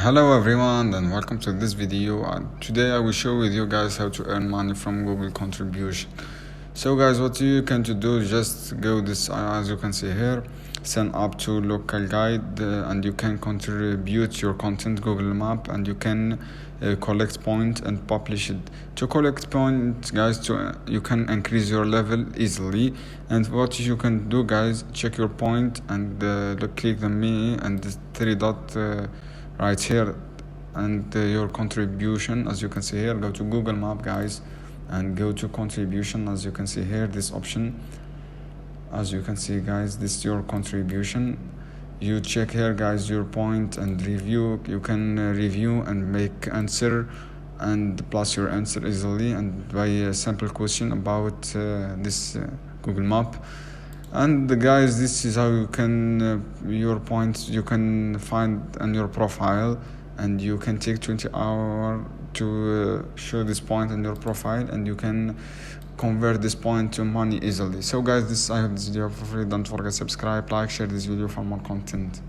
Hello everyone and welcome to this video. Today I will show with you guys how to earn money from Google contribution. So guys, what you can to do, just go this as you can see here, sign up to local guide and you can contribute your content Google Map, and you can collect point and publish it. To collect points guys, you can increase your level easily. And what you can do guys, check your point and click the me and the three dot right here, and your contribution, as you can see here, go to Google Map guys and go to contribution. As you can see here, this option, as you can see guys, this is your contribution. You check here guys your point and review. You can review and make answer and plus your answer easily and by a simple question about this Google Map. And guys, this is how you can your points you can find on your profile, and you can take 20 hours to show this point in your profile, and you can convert this point to money easily. So guys, I hope this video for free. Don't forget subscribe, like, share this video for more content.